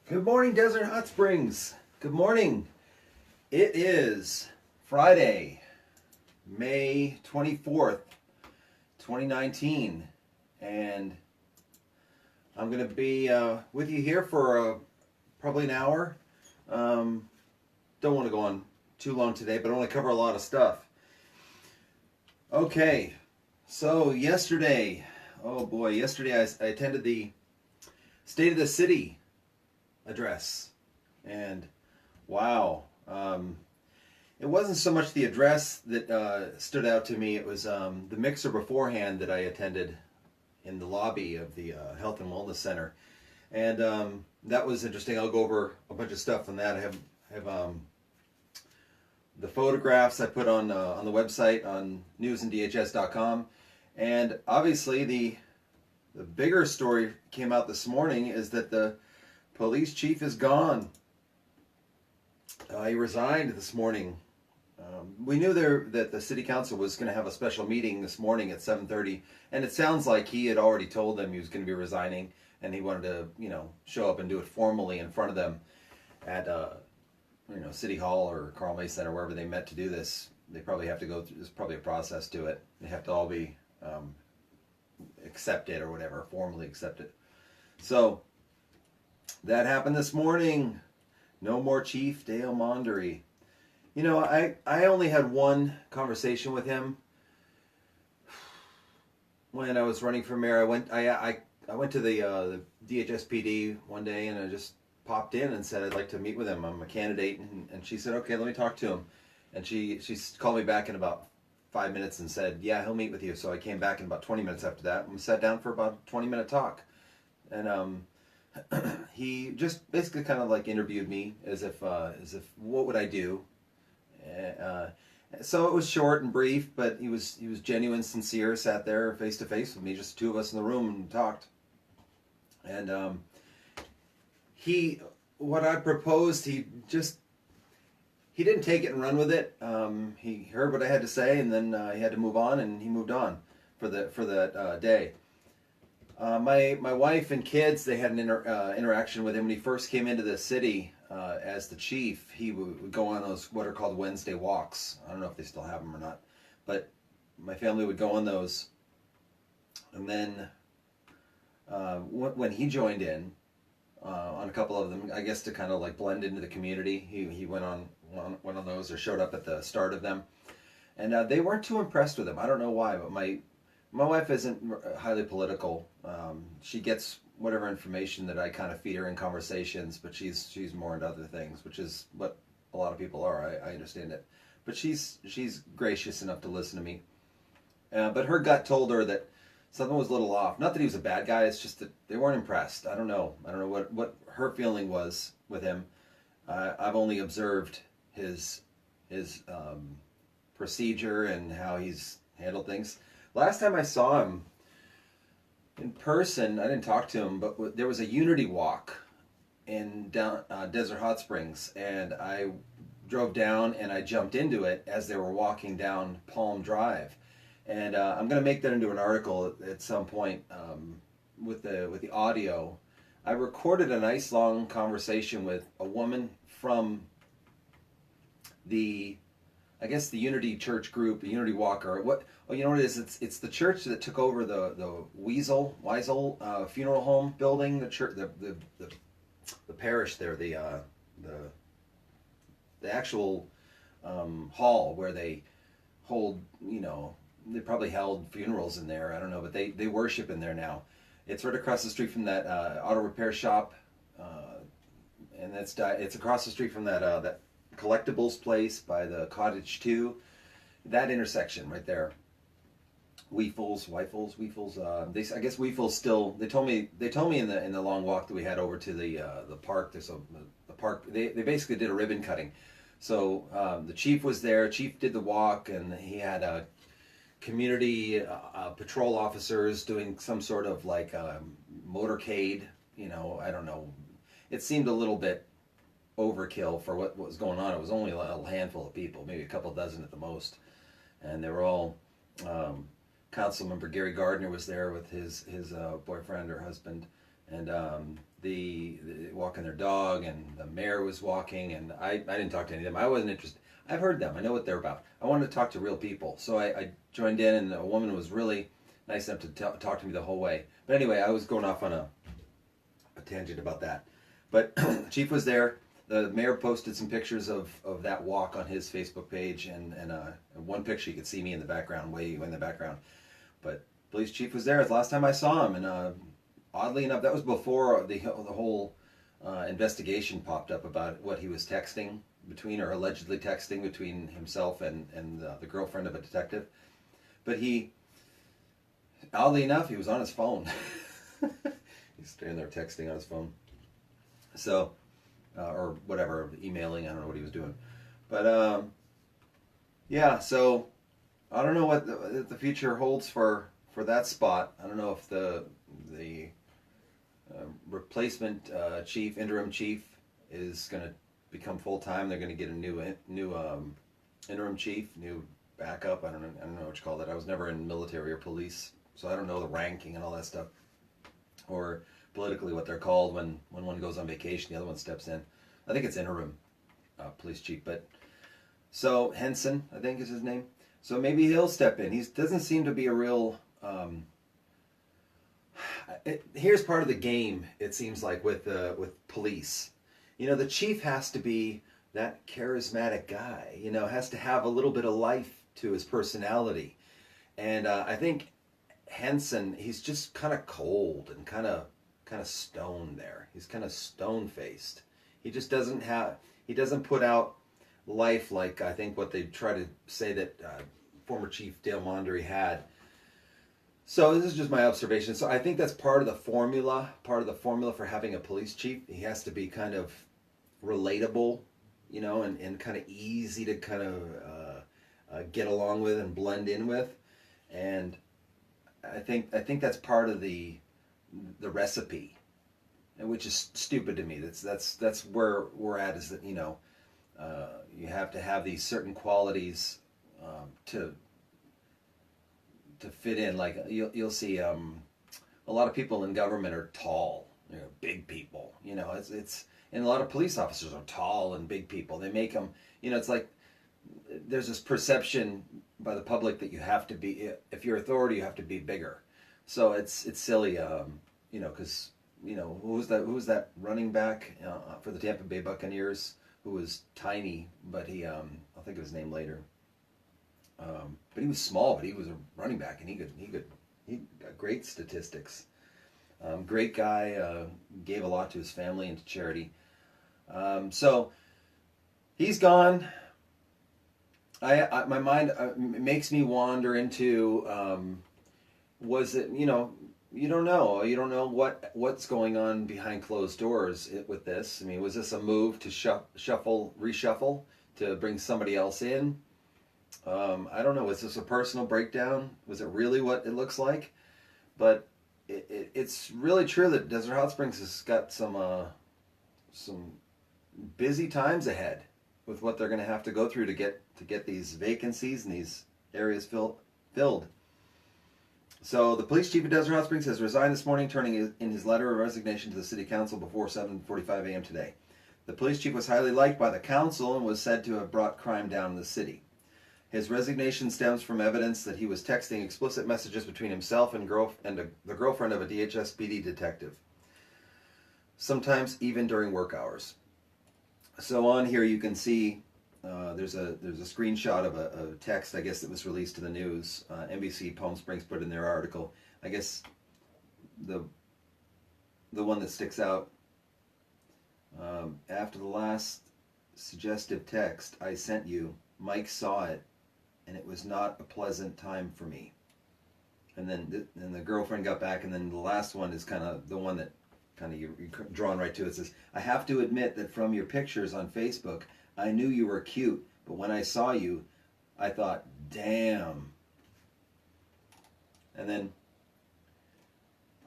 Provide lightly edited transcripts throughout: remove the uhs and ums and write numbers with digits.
Good morning, Desert Hot Springs. Good morning. It is Friday, May 24th, 2019, and I'm going to be with you here for probably an hour. Don't want to go on too long today, but I want to cover a lot of stuff. Okay, so yesterday, I attended the State of the City address, and wow, it wasn't so much the address that stood out to me. It was the mixer beforehand that I attended in the lobby of the Health and Wellness Center, and that was interesting. I'll go over a bunch of stuff on that. I have the photographs I put on the website on newsanddhs.com, and obviously the bigger story came out this morning is that the police chief is gone. He resigned this morning. We knew that the city council was going to have a special meeting this morning at 7:30, and it sounds like he had already told them he was going to be resigning, and he wanted to, show up and do it formally in front of them at, City Hall or Carl May Center, wherever they met to do this. They probably have to go through. There's probably a process to it. They have to all be accepted or whatever, formally accepted. So that happened this morning. No more Chief Dale Mondary. I only had one conversation with him when I was running for mayor. I went to the DHSPD one day, and I just popped in and said I'd like to meet with him. I'm a candidate, and she said, okay, let me talk to him. And she called me back in about 5 minutes and said, yeah, he'll meet with you. So I came back in about 20 minutes after that, and we sat down for about a 20-minute talk. And he just basically kind of like interviewed me as if what would I do. So it was short and brief, but he was genuine, sincere. Sat there face to face with me, just the two of us in the room, and talked. And what I proposed, he didn't take it and run with it. He heard what I had to say, and then he had to move on, and he moved on for that day. My wife and kids, they had an interaction with him when he first came into the city as the chief. He would go on those what are called Wednesday walks. I don't know if they still have them or not, but my family would go on those. And then when he joined in on a couple of them, I guess to kind of like blend into the community, he went on one of those, or showed up at the start of them, and they weren't too impressed with him. I don't know why, but my wife isn't highly political. She gets whatever information that I kind of feed her in conversations, but she's more into other things, which is what a lot of people are. I understand it, but she's gracious enough to listen to me. But her gut told her that something was a little off. Not that he was a bad guy. It's just that they weren't impressed. I don't know what her feeling was with him. I've only observed his procedure and how he's handled things. Last time I saw him in person, I didn't talk to him, but there was a unity walk in down Desert Hot Springs, and I drove down and I jumped into it as they were walking down Palm Drive, and I'm going to make that into an article at some point with the audio. I recorded a nice long conversation with a woman from the Unity Church group, the Unity Walker. You know what it is? It's the church that took over the Weisel funeral home building. The church, the parish there, the actual hall where they hold. They probably held funerals in there. I don't know, but they worship in there now. It's right across the street from that auto repair shop, and it's across the street from that collectibles place by the Cottage 2, that intersection right there. Weefels. I guess Weefels still. They told me in the long walk that we had over to the park. There's the park. They basically did a ribbon cutting. So the chief was there. Chief did the walk, and he had community patrol officers doing some sort of like motorcade. I don't know. It seemed a little bit overkill for what was going on. It was only a little handful of people, maybe a couple dozen at the most, and they were all. Councilmember Gary Gardner was there with his boyfriend or husband, and the walking their dog, and the mayor was walking, and I didn't talk to any of them. I wasn't interested. I've heard them. I know what they're about. I wanted to talk to real people, so I joined in, and a woman was really nice enough to talk to me the whole way. But anyway, I was going off on a tangent about that. But the chief was there. The mayor posted some pictures of that walk on his Facebook page, and one picture you could see me in the background, way in the background. But police chief was there. It's the last time I saw him, and oddly enough, that was before the whole investigation popped up about what he was texting between, or allegedly texting between himself and the girlfriend of a detective. But oddly enough, he was on his phone. He's standing there texting on his phone. So, or whatever, emailing, I don't know what he was doing. But, yeah, so I don't know what the future holds for that spot. I don't know if the replacement chief, interim chief, is going to become full-time. They're going to get a new interim chief, new backup. I don't know what you call that. I was never in military or police, so I don't know the ranking and all that stuff, or politically what they're called when one goes on vacation, the other one steps in. I think it's interim police chief. But so Henson, I think is his name. So maybe he'll step in. He doesn't seem to be a real. Here's part of the game. It seems like with police, the chief has to be that charismatic guy. Has to have a little bit of life to his personality, and I think Henson, he's just kind of cold and kind of stone there. He's kind of stone faced. He just doesn't put out life like I think what they try to say that former Chief Dale Mondary had. So this is just my observation. So I think that's part of the formula for having a police chief. He has to be kind of relatable, and kind of easy to kind of get along with and blend in with. And I think that's part of the recipe, which is stupid to me. That's where we're at, is that you have to have these certain qualities to fit in. Like you'll see a lot of people in government are tall, big people. It's and a lot of police officers are tall and big people. They make them, it's like there's this perception by the public that you have to be, if you're authority, you have to be bigger. So it's silly, because who was that running back for the Tampa Bay Buccaneers who was tiny, but I'll think of his name later. But he was small, but he was a running back, and he got great statistics. Great guy, gave a lot to his family and to charity. So he's gone. My mind makes me wander into, was it, you don't know what's going on behind closed doors with this. I mean, was this a move to reshuffle to bring somebody else in? I don't know. Was this a personal breakdown? Was it really what it looks like? But it's really true that Desert Hot Springs has got some busy times ahead with what they're going to have to go through to get these vacancies and these areas filled. So the police chief of Desert Hot Springs has resigned this morning, turning in his letter of resignation to the city council before 7:45 a.m. today. The police chief was highly liked by the council and was said to have brought crime down in the city. His resignation stems from evidence that he was texting explicit messages between himself and the girlfriend of a DHS PD detective, sometimes even during work hours. So on here you can see there's a screenshot of a text, I guess, that was released to the news. NBC Palm Springs put in their article. I guess the one that sticks out, after the last suggestive text I sent you, Mike saw it, and it was not a pleasant time for me. And then the girlfriend got back, and then the last one is kind of the one that kind of you're drawn right to. It says, I have to admit that from your pictures on Facebook, I knew you were cute, but when I saw you, I thought, damn. And then,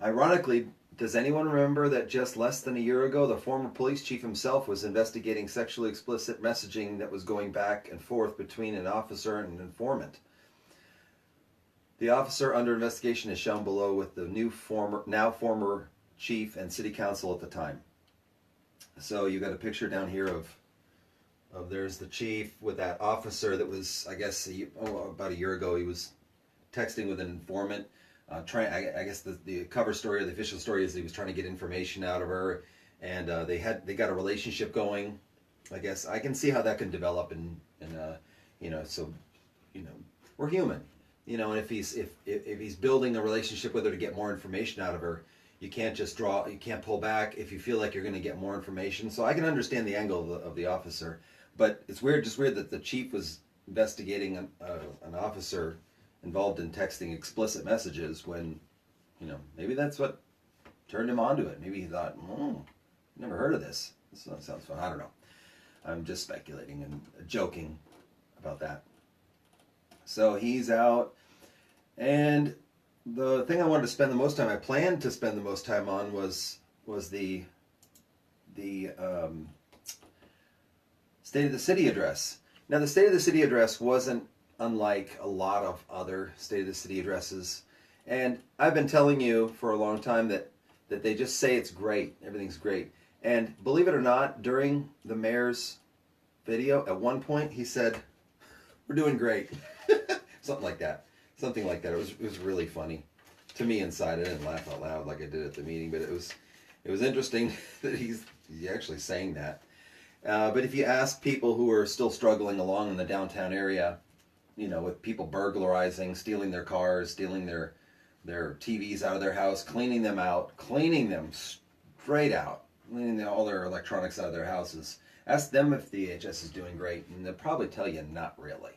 ironically, does anyone remember that just less than a year ago, the former police chief himself was investigating sexually explicit messaging that was going back and forth between an officer and an informant? The officer under investigation is shown below with the now former chief and city council at the time. So you got a picture down here of there's the chief with that officer that was, I guess, about a year ago, he was texting with an informant. I guess the cover story or the official story is he was trying to get information out of her, and they got a relationship going. I guess I can see how that can develop, and so we're human, and if he's building a relationship with her to get more information out of her, you can't pull back if you feel like you're going to get more information. So I can understand the angle of the officer, but it's weird that the chief was investigating an officer involved in texting explicit messages when, maybe that's what turned him onto it. Maybe he thought, never heard of this. This sounds fun. I don't know. I'm just speculating and joking about that. So he's out, and the thing I wanted to spend the most time, I planned to spend the most time on was the State of the City address. Now, the State of the City address wasn't unlike a lot of other State of the City addresses, and I've been telling you for a long time that they just say it's great, everything's great. And believe it or not, during the mayor's video, at one point he said, "We're doing great." Something like that. It was really funny to me inside. I didn't laugh out loud like I did at the meeting, but it was interesting that he's actually saying that. But if you ask people who are still struggling along in the downtown area, with people burglarizing, stealing their cars, stealing their TVs out of their house, cleaning them straight out, cleaning all their electronics out of their houses, ask them if the DHS is doing great, and they'll probably tell you not really.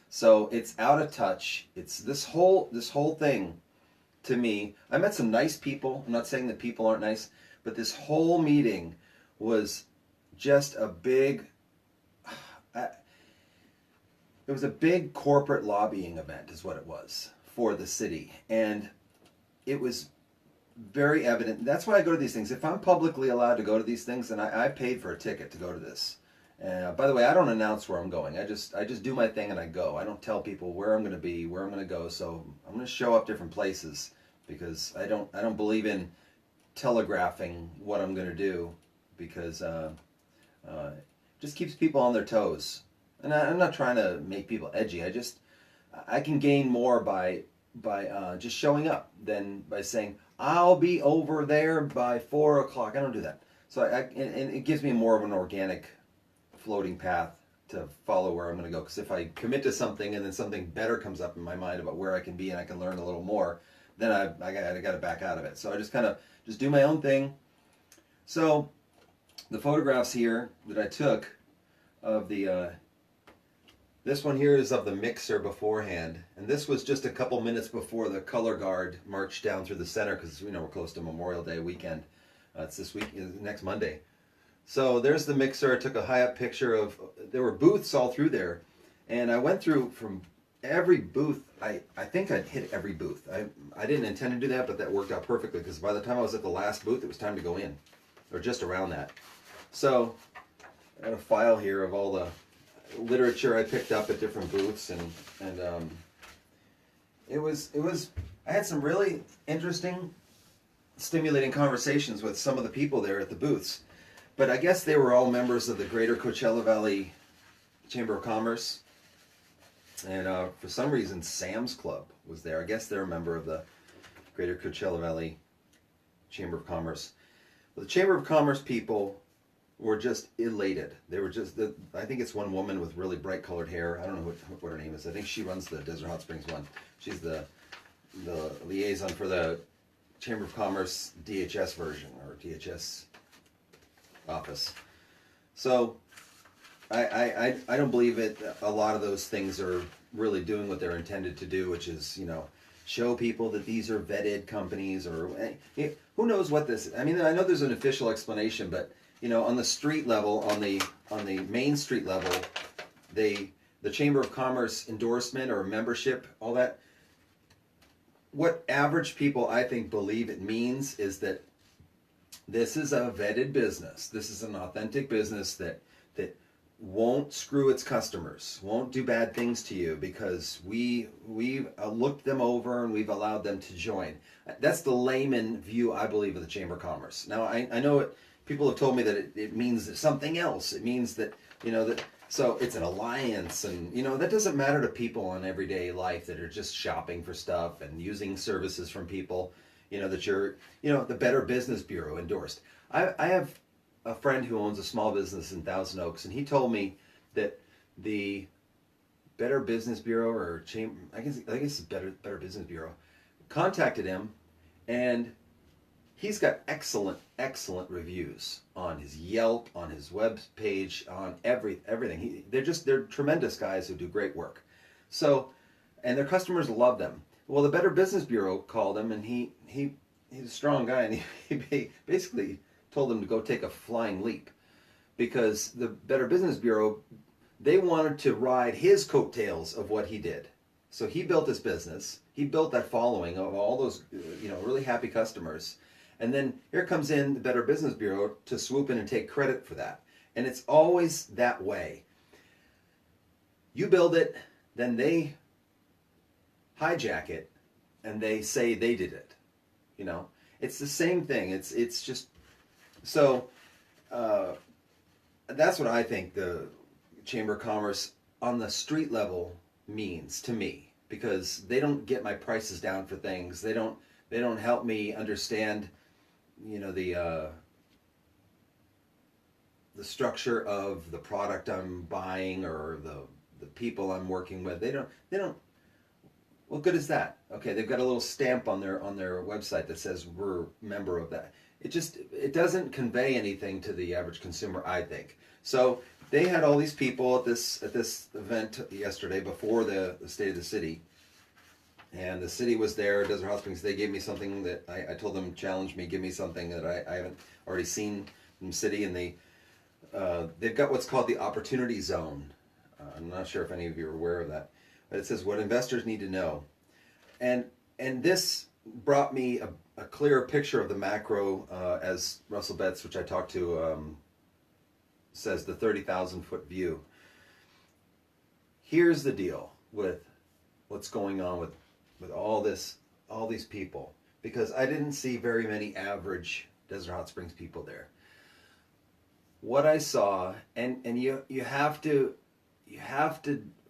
So it's out of touch. It's this whole thing, to me. I met some nice people. I'm not saying that people aren't nice, but this whole meeting was just a big. It was a big corporate lobbying event, is what it was, for the city, and it was very evident. That's why I go to these things. If I'm publicly allowed to go to these things, then I paid for a ticket to go to this. By the way, I don't announce where I'm going. I just do my thing and I go. I don't tell people where I'm going to be, where I'm going to go. So I'm going to show up different places because I don't believe in telegraphing what I'm going to do, because it just keeps people on their toes. And I'm not trying to make people edgy. I can gain more by just showing up than by saying I'll be over there by 4 o'clock. I don't do that. So and it gives me more of an organic floating path to follow where I'm going to go. Because if I commit to something and then something better comes up in my mind about where I can be and I can learn a little more, then I got to back out of it. So I just kind of do my own thing. So the photographs here that I took of the this one here is of the mixer beforehand, and this was just a couple minutes before the color guard marched down through the center, because we're close to Memorial Day weekend. It's this week, next Monday. So there's the mixer. I took a high-up picture there were booths all through there, and I went through from every booth. I think I'd hit every booth. I didn't intend to do that, but that worked out perfectly, because by the time I was at the last booth, it was time to go in, or just around that. So I got a file here of all the literature I picked up at different booths, and it was I had some really interesting, stimulating conversations with some of the people there at the booths. But I guess they were all members of the Greater Coachella Valley Chamber of Commerce, and for some reason Sam's Club was there. I guess they're a member of the Greater Coachella Valley Chamber of Commerce. Well, the Chamber of Commerce people were just elated. They were just, I think it's one woman with really bright colored hair. I don't know what her name is. I think she runs the Desert Hot Springs one. She's the liaison for the Chamber of Commerce DHS version, or DHS office. So I don't believe it. A lot of those things are really doing what they're intended to do, which is, show people that these are vetted companies, or who knows what this is. I mean, I know there's an official explanation, but on the street level, on the Main Street level, the Chamber of Commerce endorsement or membership, all that, what average people, I think, believe it means is that this is a vetted business. This is an authentic business that won't screw its customers, won't do bad things to you because we've looked them over and we've allowed them to join. That's the layman view, I believe, of the Chamber of Commerce. Now, I know it, people have told me that it means something else. It means that, that, so it's an alliance, and, that doesn't matter to people in everyday life that are just shopping for stuff and using services from people, that you're, the Better Business Bureau endorsed. I have a friend who owns a small business in Thousand Oaks, and he told me that the Better Business Bureau, or Chamber, I guess it's Better Business Bureau, contacted him, and he's got excellent reviews on his Yelp, on his web page, on everything. They're tremendous guys who do great work. So, and their customers love them. Well, the Better Business Bureau called him, and he's a strong guy, and he basically told them to go take a flying leap, because the Better Business Bureau, they wanted to ride his coattails of what he did. So he built this business. He built that following of all those, really happy customers. And then here comes in the Better Business Bureau to swoop in and take credit for that. And it's always that way. You build it, then they hijack it, and they say they did it. It's the same thing. It's just, so that's what I think the Chamber of Commerce on the street level means to me, because they don't get my prices down for things. They don't help me understand, the structure of the product I'm buying, or the people I'm working with. They don't. What good is that? Okay, they've got a little stamp on their website that says we're a member of that. It doesn't convey anything to the average consumer, I think. So they had all these people at this event yesterday before the State of the City, and the city was there, Desert Hot Springs. They gave me something that I told them, challenge me, give me something that I haven't already seen from the city, and they've got what's called the Opportunity Zone. I'm not sure if any of you are aware of that, but it says what investors need to know, and this brought me a clearer picture of the macro, as Russell Betts, which I talked to, says the 30,000-foot view. Here's the deal with what's going on with all these people, because I didn't see very many average Desert Hot Springs people there. What I saw, and you have to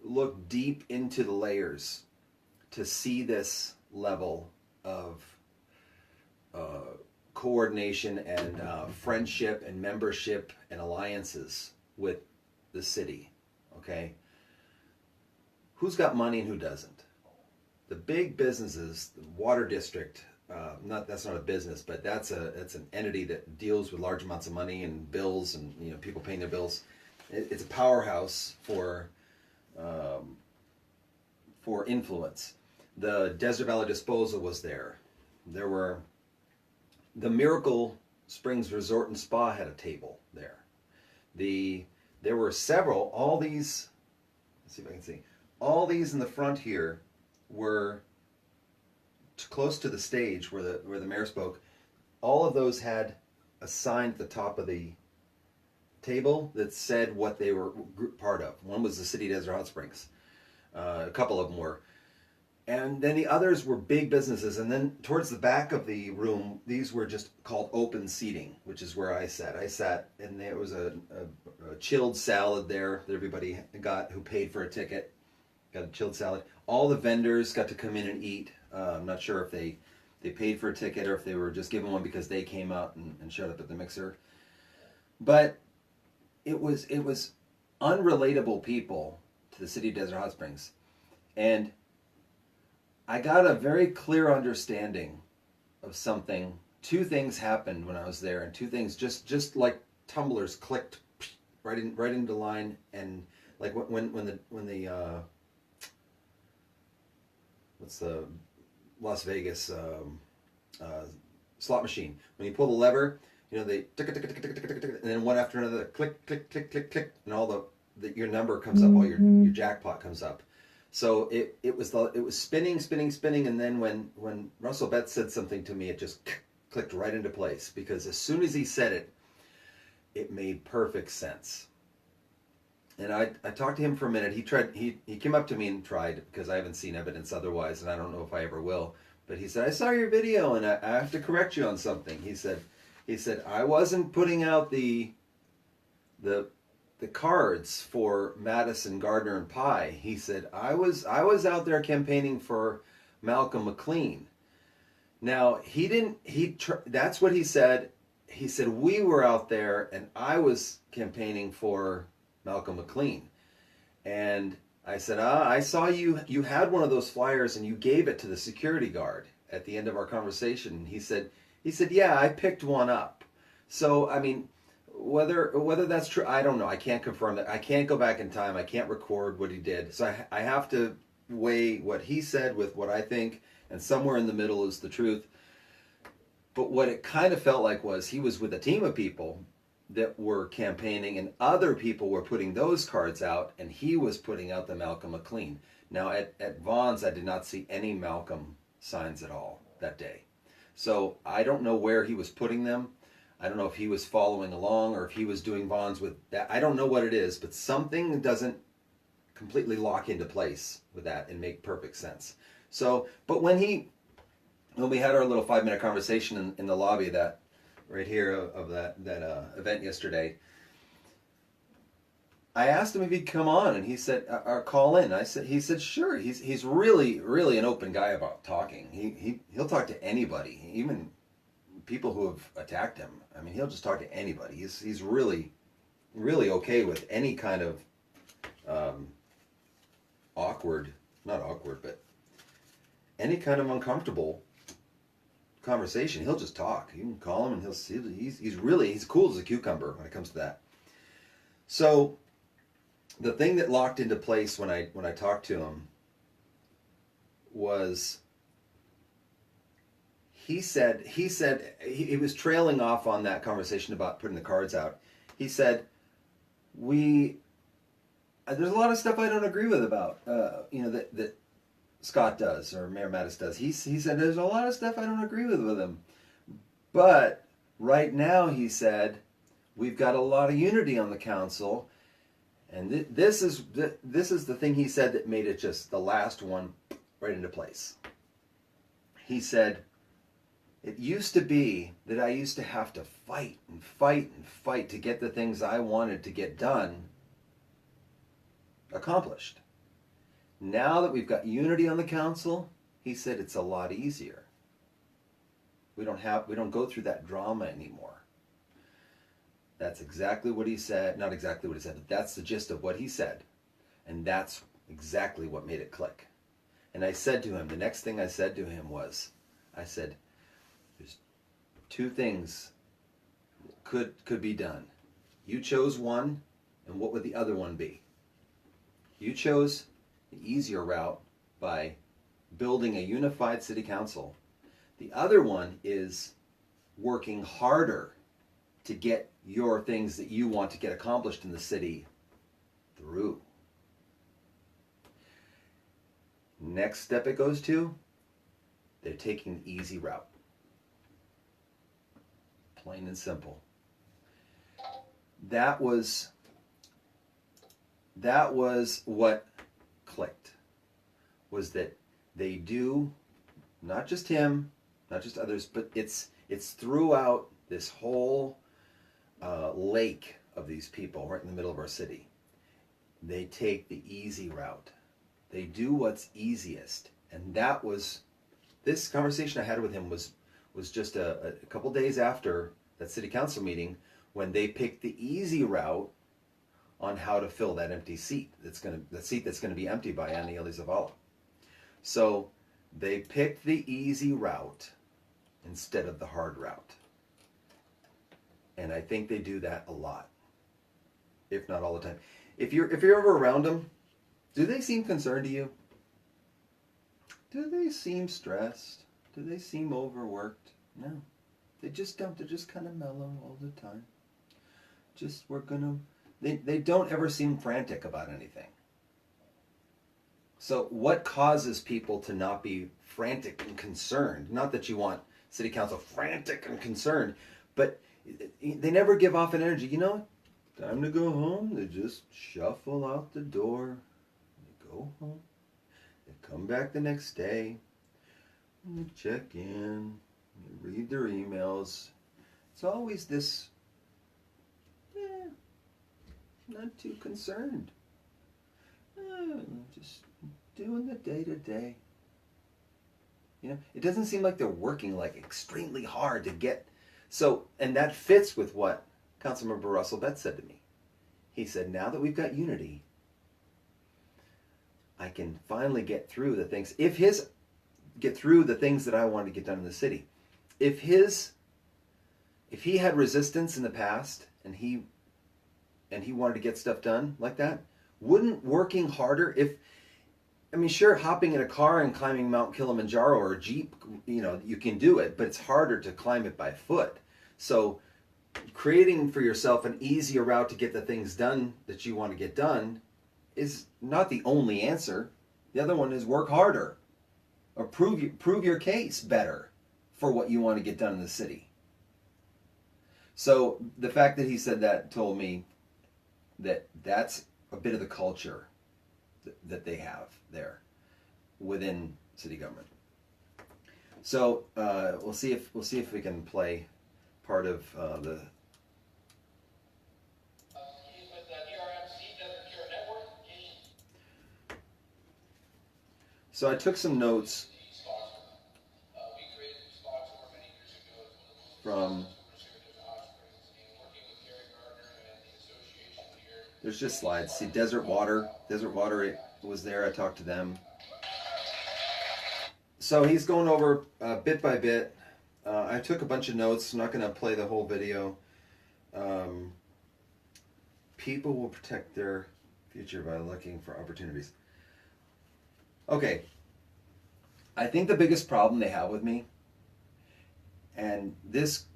look deep into the layers to see this level of coordination and friendship and membership and alliances with the city. Okay, who's got money and who doesn't? The big businesses, the water district, that's not a business, but that's an entity that deals with large amounts of money and bills, and people paying their bills. It's a powerhouse for influence. The Desert Valley Disposal was there. There were the Miracle Springs Resort and Spa had a table there. There were several. All these, let's see if I can see. All these in the front here were close to the stage where the mayor spoke. All of those had a sign at the top of the table that said what they were part of. One was the City Desert Hot Springs. A couple of them were. And then the others were big businesses. And then towards the back of the room, these were just called open seating, which is where I sat. I sat, and there was a chilled salad there that everybody got who paid for a ticket. Got a chilled salad. All the vendors got to come in and eat. I'm not sure if they paid for a ticket or if they were just given one because they came out and showed up at the mixer. But it was unrelatable people to the City of Desert Hot Springs. And I got a very clear understanding of something. Two things happened when I was there, and two things just like tumblers clicked right into line. And like when the what's the Las Vegas slot machine, when you pull the lever, they tick, tick, tick, tick, tick, tick, tick, and then one after another, click, click, click, click, click, and all your number comes up, all your jackpot comes up. So it was spinning, and then when Russell Betts said something to me, it just clicked right into place, because as soon as he said it, it made perfect sense. And I talked to him for a minute. He came up to me and tried, because I haven't seen evidence otherwise, and I don't know if I ever will. But he said, I saw your video, and I have to correct you on something. He said I wasn't putting out the cards for Madison, Gardner, and Pye. He said I was out there campaigning for Malcolm McLean. Now he didn't. That's what he said. He said we were out there, and I was campaigning for Malcolm McLean. And I said, I saw you had one of those flyers and you gave it to the security guard at the end of our conversation. He said, yeah, I picked one up. So, I mean, whether that's true, I don't know. I can't confirm that. I can't go back in time. I can't record what he did. So I have to weigh what he said with what I think, and somewhere in the middle is the truth. But what it kind of felt like was he was with a team of people that were campaigning, and other people were putting those cards out, and he was putting out the Malcolm McLean. Now at Vaughn's, I did not see any Malcolm signs at all that day. So I don't know where he was putting them. I don't know if he was following along or if he was doing Vaughn's with that. I don't know what it is, but something doesn't completely lock into place with that and make perfect sense. So, but when we had our little 5-minute conversation in the lobby that right here of that event yesterday, I asked him if he'd come on, and he said, or call in. He said sure. He's really an open guy about talking. He'll talk to anybody, even people who have attacked him. I mean, he'll just talk to anybody. He's really okay with any kind of not awkward, but any kind of uncomfortable conversation. He'll just talk. You can call him and he's cool as a cucumber when it comes to that. So the thing that locked into place when I talked to him was he said he was trailing off on that conversation about putting the cards out. He said, there's a lot of stuff I don't agree with about that Scott does, or Mayor Mattis does. He said there's a lot of stuff I don't agree with him, but right now, he said, we've got a lot of unity on the council, and this is the thing he said that made it just the last one right into place. He said, it used to be that I used to have to fight and fight and fight to get the things I wanted to get done accomplished. Now that we've got unity on the council, he said it's a lot easier. We don't go through that drama anymore. That's exactly what he said. Not exactly what he said, but that's the gist of what he said. And that's exactly what made it click. And I said to him, the next thing I said to him was, I said, there's two things could be done. You chose one, and what would the other one be? You chose the easier route by building a unified city council. The other one is working harder to get your things that you want to get accomplished in the city through. Next step it goes to, they're taking the easy route. Plain and simple. That was what clicked, was that they do, not just him, not just others, but it's throughout this whole lake of these people right in the middle of our city. They take the easy route. They do what's easiest. And that was, this conversation I had with him was just a couple days after that city council meeting, when they picked the easy route on how to fill that empty seat. The seat that's going to be empty by Annie Zavala. So they picked the easy route instead of the hard route. And I think they do that a lot, if not all the time. If you're ever around them, do they seem concerned to you? Do they seem stressed? Do they seem overworked? No. They just don't. They're just kind of mellow all the time. They don't ever seem frantic about anything. So what causes people to not be frantic and concerned? Not that you want city council frantic and concerned, but they never give off an energy. You know, Time to go home. They just shuffle out the door. They go home. They come back the next day. And they check in. They read their emails. It's always this, not too concerned. Just doing the day-to-day. You know, it doesn't seem like they're working like extremely hard to get. So, and that fits with what Councilmember Russell Betts said to me. He said, now that we've got unity, I can finally get through the things. Get through the things that I want to get done in the city. If he had resistance in the past and he wanted to get stuff done like that, wouldn't working harder sure, hopping in a car and climbing Mount Kilimanjaro or a Jeep, you can do it, but it's harder to climb it by foot. So creating for yourself an easier route to get the things done that you want to get done is not the only answer. The other one is work harder or prove your case better for what you want to get done in the city. So the fact that he said that told me that that's a bit of the culture that they have there within city government. So we'll see if we can play part of the. So I took some notes from. There's just slides. See, Desert Water was there. I talked to them. So he's going over bit by bit. I took a bunch of notes. I'm not going to play the whole video. People will protect their future by looking for opportunities. Okay. I think the biggest problem they have with me, and this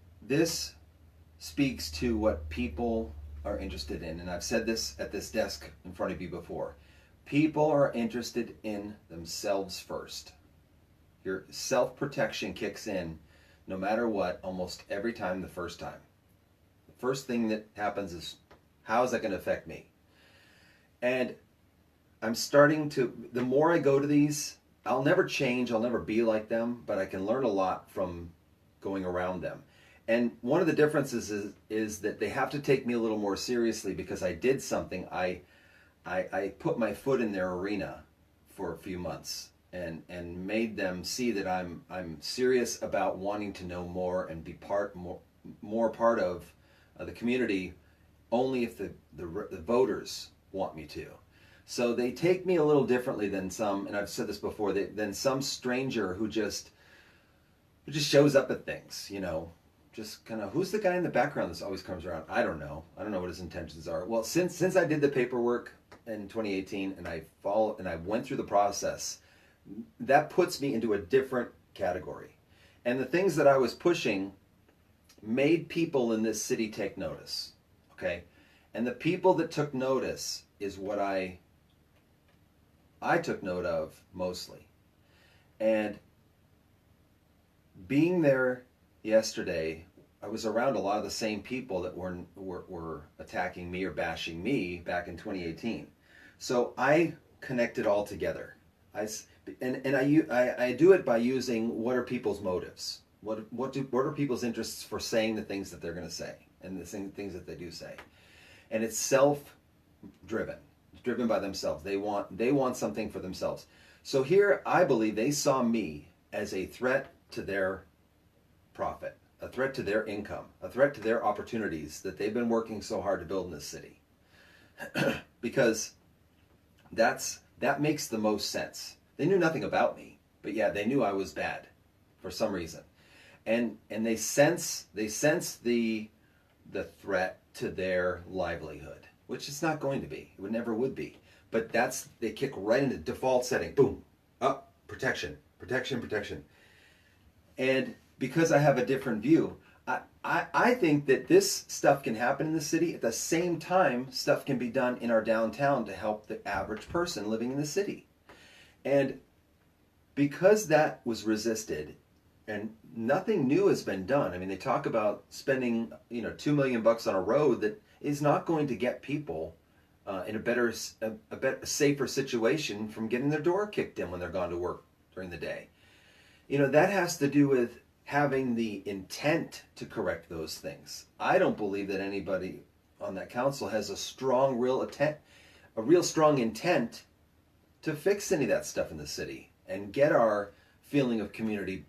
speaks to what people are interested in, and I've said this at this desk in front of you before. People are interested in themselves first. Your self-protection kicks in no matter what, almost every time the first time. The first thing that happens is, how is that going to affect me? And I'm starting to, the more I go to these, I'll never change, I'll never be like them, but I can learn a lot from going around them. And one of the differences is that they have to take me a little more seriously because I did something. I put my foot in their arena for a few months and made them see that I'm serious about wanting to know more and be more part of the community only if the voters want me to. So they take me a little differently than some, and I've said this before, than some stranger who just shows up at things, just kind of, who's the guy in the background that always comes around? I don't know what his intentions are. Well, since I did the paperwork in 2018 and I went through the process, that puts me into a different category. And the things that I was pushing made people in this city take notice. Okay? And the people that took notice is what I took note of mostly. And being there yesterday, I was around a lot of the same people that were attacking me or bashing me back in 2018. So I connect it all together. I do it by using what are people's motives? What are people's interests for saying the things that they're going to say and the things that they do say? And it's self-driven. It's driven by themselves. They want something for themselves. So here I believe they saw me as a threat to their profit, a threat to their income, a threat to their opportunities that they've been working so hard to build in this city. Because that makes the most sense. They knew nothing about me, but yeah, they knew I was bad for some reason. And they sense the threat to their livelihood, which it's not going to be. It never would be. But they kick right into default setting. Boom. Up. Protection. And because I have a different view, I think that this stuff can happen in the city. At the same time, stuff can be done in our downtown to help the average person living in the city. And because that was resisted, and nothing new has been done. I mean, they talk about spending, $2 million on a road that is not going to get people in a safer situation from getting their door kicked in when they're gone to work during the day. That has to do with having the intent to correct those things. I don't believe that anybody on that council has a real strong intent to fix any of that stuff in the city and get our feeling of community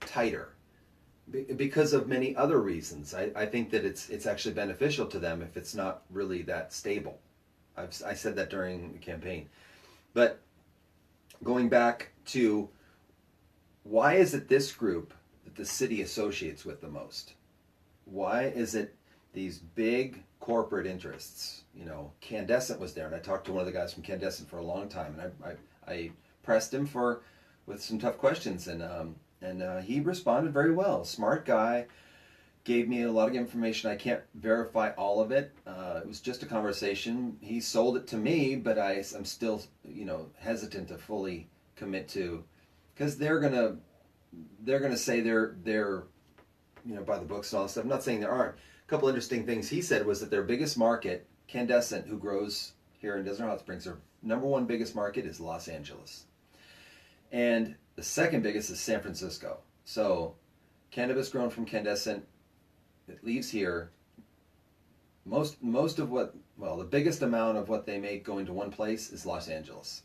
tighter, because of many other reasons. I think that it's actually beneficial to them if it's not really that stable. I said that during the campaign. But going back to, why is it this group that the city associates with the most? Why is it these big corporate interests? Candescent was there, and I talked to one of the guys from Candescent for a long time, and I pressed him with some tough questions, and he responded very well. Smart guy, gave me a lot of information. I can't verify all of it. It was just a conversation. He sold it to me, but I'm still, hesitant to fully commit to, because they're gonna say they're by the books and all that stuff. I'm not saying there aren't. A couple interesting things he said was that their biggest market, Candescent, who grows here in Desert Hot Springs, their number one biggest market is Los Angeles, and the second biggest is San Francisco. So cannabis grown from Candescent, it leaves here. Most of the biggest amount of what they make going to one place is Los Angeles.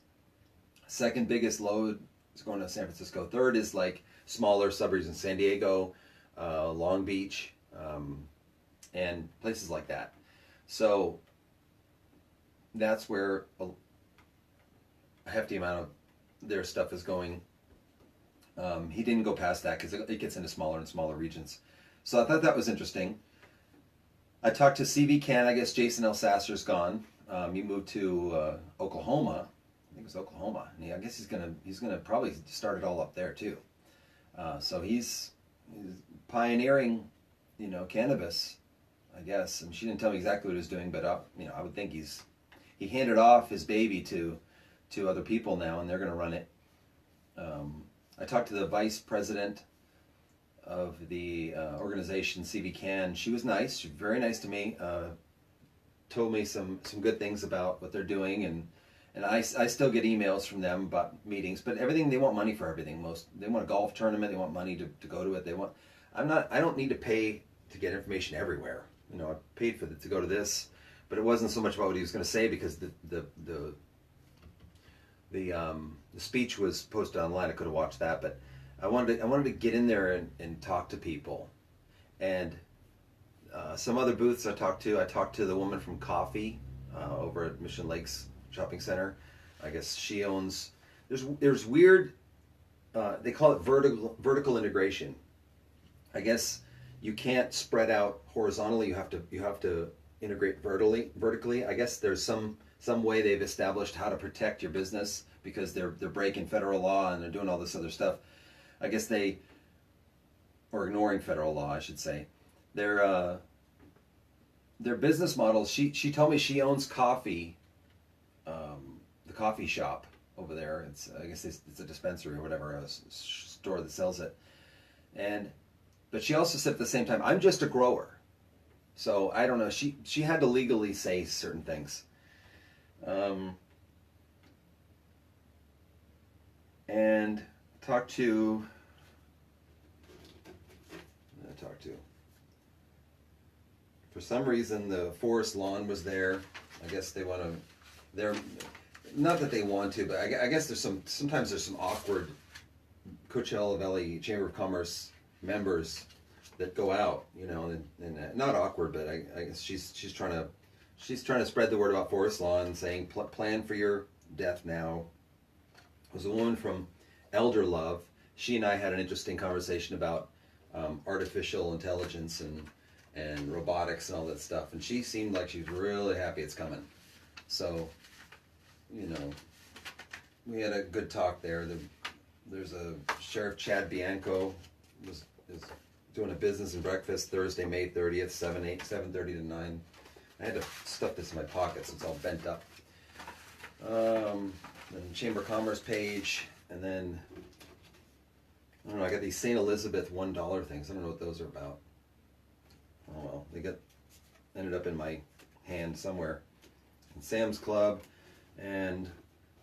Second biggest load is going to San Francisco. Third is like smaller suburbs in San Diego, Long Beach, and places like that. So that's where a hefty amount of their stuff is going. He didn't go past that because it gets into smaller and smaller regions. So I thought that was interesting. I talked to CV Can. I guess Jason Elsasser's gone. He moved to Oklahoma. I think it was Oklahoma. And I guess he's gonna probably start it all up there too. So he's pioneering, cannabis, I guess. And she didn't tell me exactly what he was doing, but I would think he handed off his baby to other people now, and they're gonna run it. I talked to the vice president of the organization, CV Can. She was nice. She was very nice to me. Told me some good things about what they're doing, and I still get emails from them about meetings. But everything, they want money for everything. They want a golf tournament. They want money to go to it. I don't need to pay to get information everywhere. I paid to go to this, but it wasn't so much about what he was going to say, because the speech was posted online. I could have watched that, but I wanted to get in there and talk to people. And some other booths I talked to the woman from Coffee over at Mission Lakes Shopping Center. I guess she owns. There's weird. They call it vertical integration. I guess you can't spread out horizontally. You have to integrate vertically. I guess there's some way they've established how to protect your business, because they're breaking federal law and they're doing all this other stuff. I guess or ignoring federal law, I should say. Their business models. She told me she owns Coffee, the coffee shop over there. I guess it's a dispensary or whatever, a store that sells it. But she also said at the same time, I'm just a grower. So I don't know. She had to legally say certain things. And talked to. For some reason, the forest lawn was there. I guess they want to. They're not that they want to, but I guess sometimes there's some awkward Coachella Valley Chamber of Commerce members that go out, and not awkward, but I guess she's trying to spread the word about forest lawn, saying plan for your death now. It was a woman from Elder Love. She and I had an interesting conversation about artificial intelligence and robotics and all that stuff, and she seemed like she's really happy it's coming. So, we had a good talk there. There's a Sheriff Chad Bianco is doing a business and breakfast Thursday, May 30th, 7:30 to 9. I had to stuff this in my pocket so it's all bent up. Then Chamber of Commerce page, and then I don't know. I got these St. Elizabeth $1 things. I don't know what those are about. Oh well, ended up in my hand somewhere. And Sam's Club and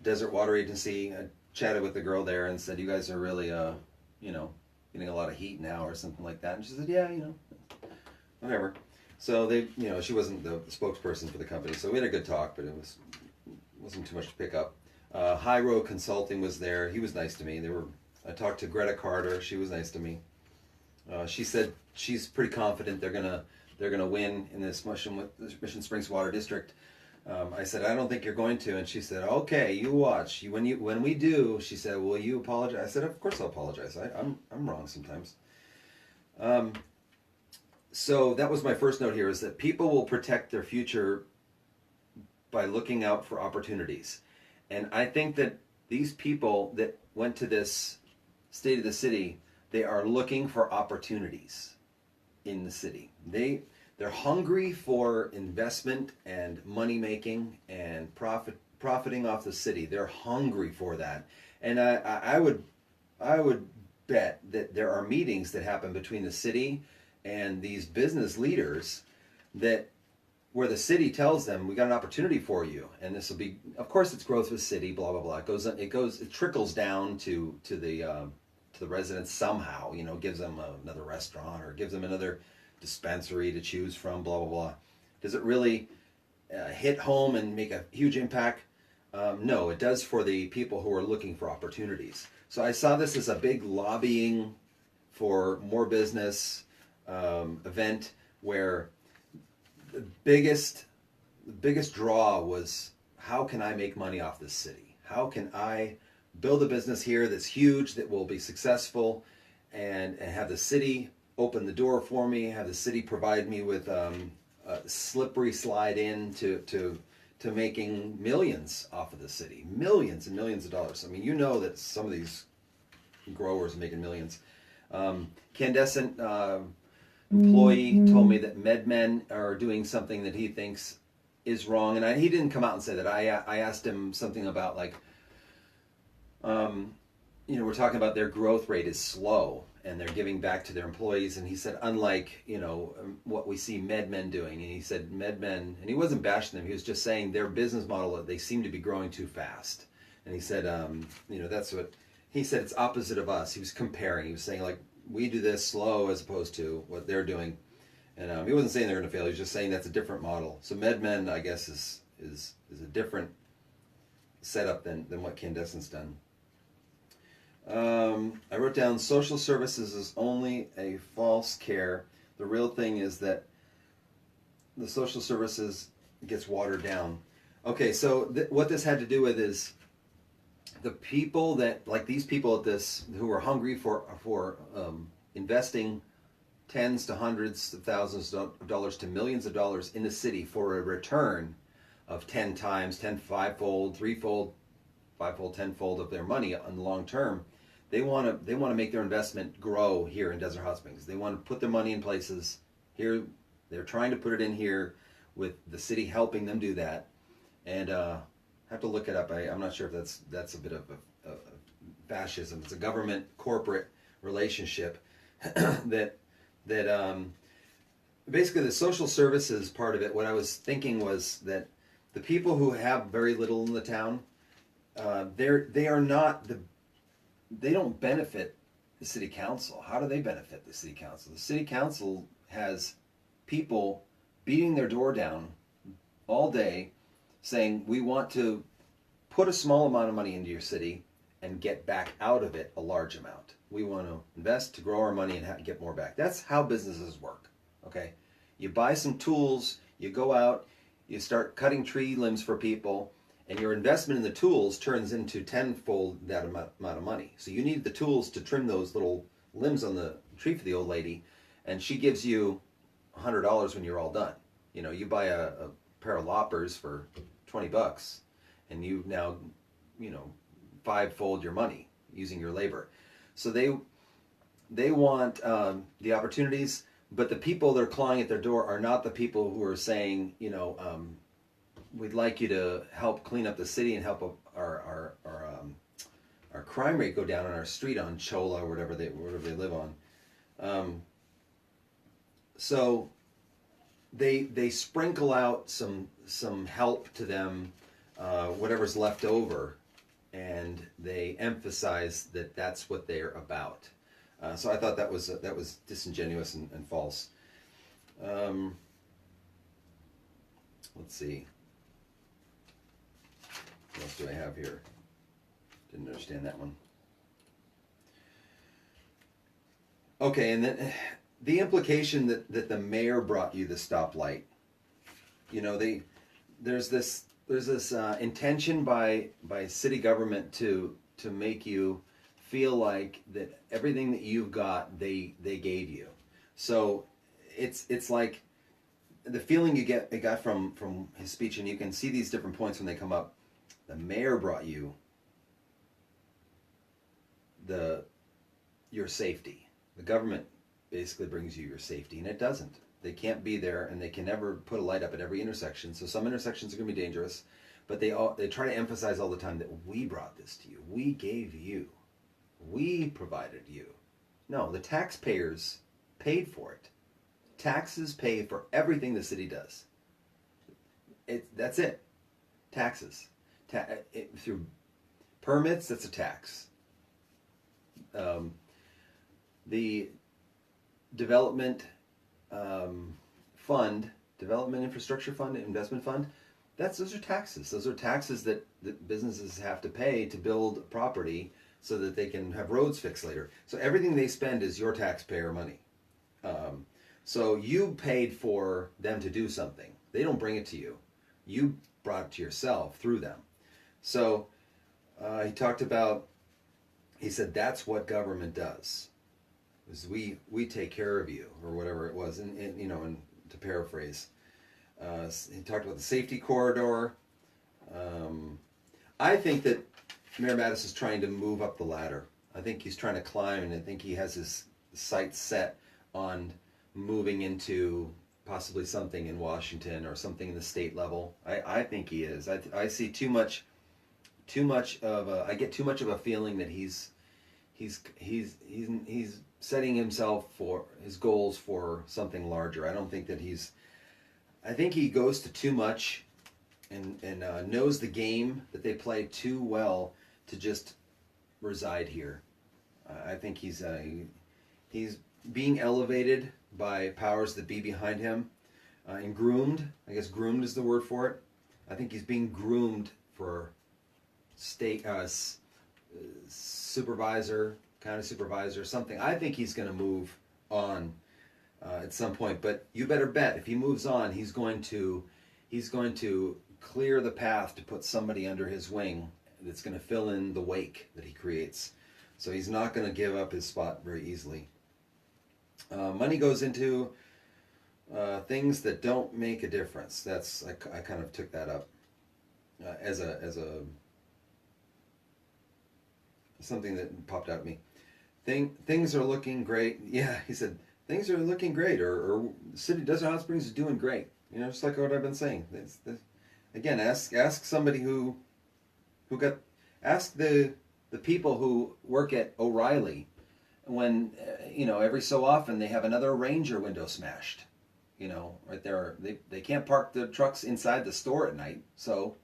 Desert Water Agency. I chatted with the girl there and said, "You guys are really, getting a lot of heat now or something like that." And she said, "Yeah, whatever." So she wasn't the spokesperson for the company, so we had a good talk, but wasn't too much to pick up. High Road Consulting was there. He was nice to me. I talked to Greta Carter. She was nice to me. She said she's pretty confident they're gonna win in this Mission Springs Water District. I said, I don't think you're going to, and she said, okay, you watch. When we do, she said, will you apologize? I said, of course I'll apologize. I'm wrong sometimes. So that was my first note here: is that people will protect their future by looking out for opportunities, and I think that these people that went to this State of the City, they are looking for opportunities in the city. They're hungry for investment and money making and profiting off the city. They're hungry for that, and I would bet that there are meetings that happen between the city and these business leaders where the city tells them, we got an opportunity for you, and this will be, of course, it's growth with city, blah blah blah. It trickles down to the residents somehow. Gives them another restaurant or gives them another dispensary to choose from, blah blah blah. Does it really hit home and make a huge impact? No, it does for the people who are looking for opportunities. So I saw this as a big lobbying for more business event where the biggest draw was, how can I make money off this city? How can I build a business here that's huge, that will be successful, and have the city open the door for me, have the city provide me with a slippery slide in to making millions off of the city, millions and millions of dollars. I mean, that some of these growers are making millions. Candescent employee told me that MedMen are doing something that he thinks is wrong, and he didn't come out and say that. I asked him something about we're talking about their growth rate is slow and they're giving back to their employees, and he said, unlike what we see MedMen doing, and he said MedMen, and he wasn't bashing them, he was just saying their business model, they seem to be growing too fast, and he said that's what he said, it's opposite of us. He was comparing, he was saying we do this slow as opposed to what they're doing, and he wasn't saying they're going to fail. He was just saying that's a different model. So MedMen, I guess, is a different setup than what Candescent's done. I wrote down, social services is only a false care. The real thing is that the social services gets watered down. Okay, so what this had to do with is the people that, like these people at this, who are hungry for investing tens to hundreds of thousands of dollars to millions of dollars in the city for a return of 10 times, 10 fivefold, threefold, fivefold, tenfold of their money on the long term. They want to make their investment grow here in Desert Hot Springs. They want to put their money in places here. They're trying to put it in here with the city helping them do that. And have to look it up. I'm not sure if that's a bit of a fascism. It's a government corporate relationship that basically the social services part of it. What I was thinking was that the people who have very little in the town, they don't benefit the city council. How do they benefit the city council? The city council has people beating their door down all day saying, we want to put a small amount of money into your city and get back out of it a large amount. We want to invest to grow our money and get more back. That's how businesses work. Okay, you buy some tools, you go out, you start cutting tree limbs for people, and your investment in the tools turns into tenfold that amount of money. So you need the tools to trim those little limbs on the tree for the old lady, and she gives you $100 when you're all done. You buy a pair of loppers for $20, and you now, fivefold your money using your labor. So they want the opportunities, but the people that are clawing at their door are not the people who are saying, we'd like you to help clean up the city and help our our crime rate go down on our street on Chola or whatever they live on. So they sprinkle out some help to them, whatever's left over, and they emphasize that that's what they're about. So I thought that was disingenuous and false. Let's see. What else do I have here? Didn't understand that one. Okay, and then the implication that the mayor brought you the stoplight. You know, there's this intention by city government to make you feel like that everything that you've got they gave you. So it's like the feeling you got from his speech, and you can see these different points when they come up. The mayor brought you your safety. The government basically brings you your safety, and it doesn't. They can't be there, and they can never put a light up at every intersection. So some intersections are going to be dangerous, but they try to emphasize all the time that we brought this to you. We gave you. We provided you. No, the taxpayers paid for it. Taxes pay for everything the city does. That's it. Taxes. Through permits, that's a tax. The development fund, development infrastructure fund, investment fund, those are taxes. Those are taxes that businesses have to pay to build property so that they can have roads fixed later. So everything they spend is your taxpayer money. So you paid for them to do something. They don't bring it to you. You brought it to yourself through them. So he talked about, he said that's what government does. Is we take care of you, or whatever it was, and to paraphrase. He talked about the safety corridor. I think that Mayor Mattis is trying to move up the ladder. I think he's trying to climb, and I think he has his sights set on moving into possibly something in Washington or something in the state level. I think he is. I see too much of I get too much of a feeling that he's setting himself for his goals for something larger. I don't think that I think he goes to too much and knows the game that they play too well to just reside here. I think he's being elevated by powers that be behind him, and groomed. I guess groomed is the word for it. I think he's being groomed for state supervisor, county supervisor, something. I think he's going to move on at some point. But you better bet if he moves on, he's going to clear the path to put somebody under his wing that's going to fill in the wake that he creates. So he's not going to give up his spot very easily. Money goes into things that don't make a difference. I kind of took that up as a something that popped out at me. Things are looking great. Yeah, he said things are looking great, or the city Desert Hot Springs is doing great. Just like what I've been saying. Again, ask somebody who ask the people who work at O'Reilly when every so often they have another Ranger window smashed. Right there, they can't park the trucks inside the store at night, so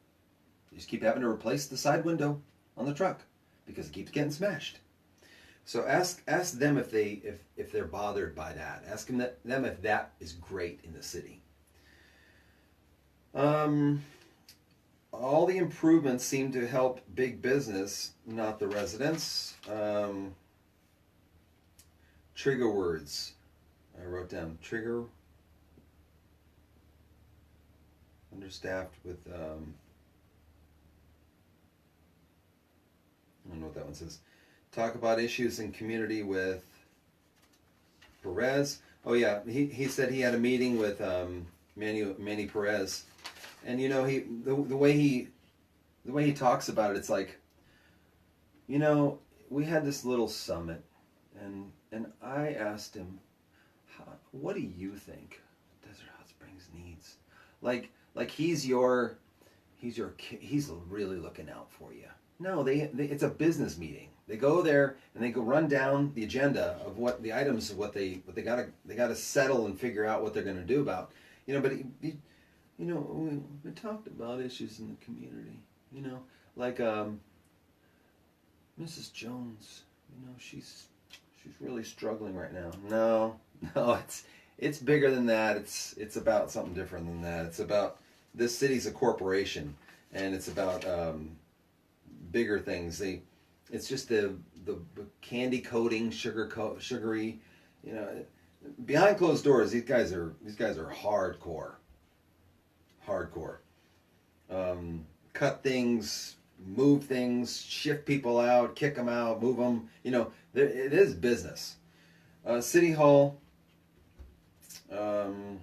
you just keep having to replace the side window on the truck because it keeps getting smashed. So ask them if they're bothered by that. Ask them if that is great in the city. All the improvements seem to help big business, not the residents. Trigger words. I wrote down trigger. Understaffed with. I don't know what that one says. Talk about issues in community with Perez. Oh yeah, he said he had a meeting with Manny Perez, and the way he talks about it, it's like, we had this little summit, and I asked him, what do you think Desert Hot Springs needs? Like he's really looking out for you. No, it's a business meeting. They go there and they go run down the agenda of what the items of what they gotta settle and figure out what they're gonna do about. But we talked about issues in the community. Like Mrs. Jones. She's really struggling right now. No, no, it's bigger than that. It's about something different than that. It's about this city's a corporation, and it's about bigger things. It's just the candy coating, sugary. Behind closed doors, these guys are hardcore. Cut things, move things, shift people out, kick them out, move them. It is business. City Hall can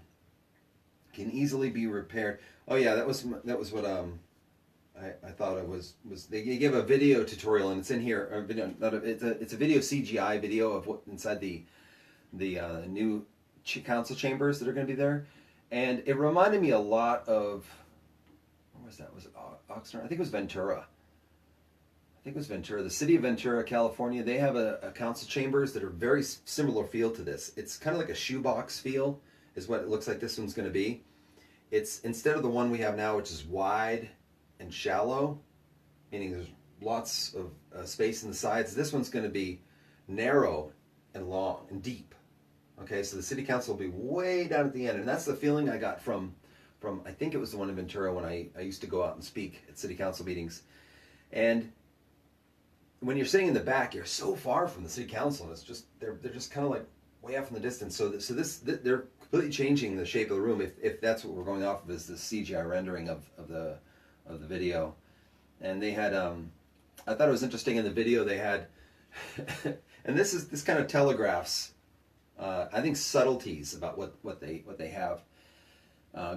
easily be repaired. Oh yeah, that was what I thought it was they give a video tutorial, and it's in here. It's a video CGI video of what inside the new council chambers that are going to be there, and it reminded me a lot of, where was that? Was it Oxnard? I think it was Ventura. The city of Ventura, California. They have a council chambers that are very similar feel to this. It's kind of like a shoebox feel, is what it looks like this one's going to be. It's instead of the one we have now, which is wide and shallow, meaning there's lots of space in the sides. This one's going to be narrow and long and deep. Okay, so the city council will be way down at the end, and that's the feeling I got from I think it was the one in Ventura when I used to go out and speak at city council meetings. And when you're sitting in the back, you're so far from the city council, and it's just they're just kind of like way off in the distance. So they're completely changing the shape of the room. If that's what we're going off of, is the CGI rendering of the video. And they had I thought it was interesting in the video they had and this kind of telegraphs I think subtleties about what they have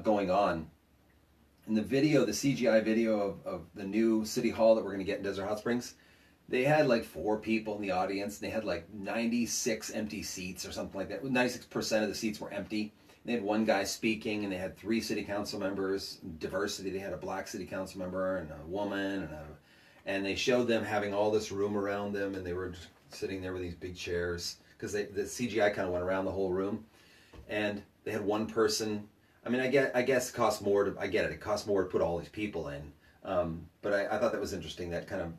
going on. In the video, the CGI video of the new city hall that we're going to get in Desert Hot Springs, they had like 4 people in the audience. They had like 96 empty seats or something like that. 96% of the seats were empty. They had one guy speaking, and they had 3 city council members. Diversity, they had a black city council member and a woman, and they showed them having all this room around them, and they were just sitting there with these big chairs because the CGI kind of went around the whole room, and they had one person. I mean, I guess it costs more to. I get it. It costs more to put all these people in, but I thought that was interesting. That kind of,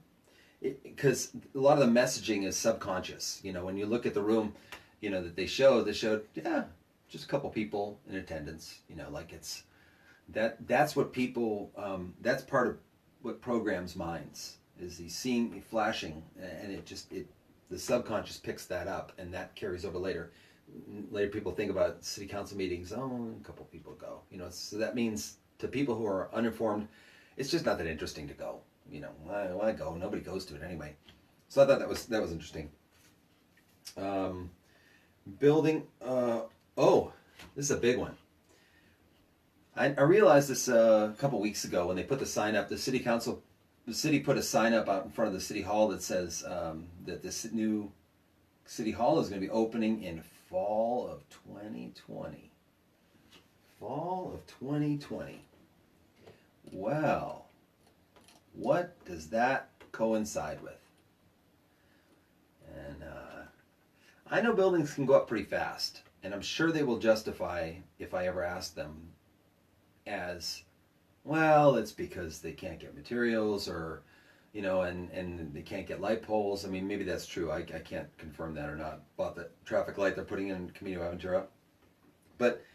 because a lot of the messaging is subconscious. When you look at the room, that they showed, yeah, just a couple people in attendance. Like it's that's what people. That's part of what programs minds is he's seeing me flashing, and the subconscious picks that up, and that carries over later. Later people think about city council meetings, a couple people go. So that means to people who are uninformed, it's just not that interesting to go. Why go? Nobody goes to it anyway. So I thought that was interesting. Building, this is a big one. I realized this a couple weeks ago when they put the sign up. The city put a sign up out in front of the city hall that says that this new city hall is going to be opening in fall of 2020. Fall of 2020. Well, what does that coincide with? And I know buildings can go up pretty fast, and I'm sure they will justify, if I ever ask them, as, well, it's because they can't get materials, or and they can't get light poles. I mean, maybe that's true. I can't confirm that or not about the traffic light they're putting in Camino Aventura. But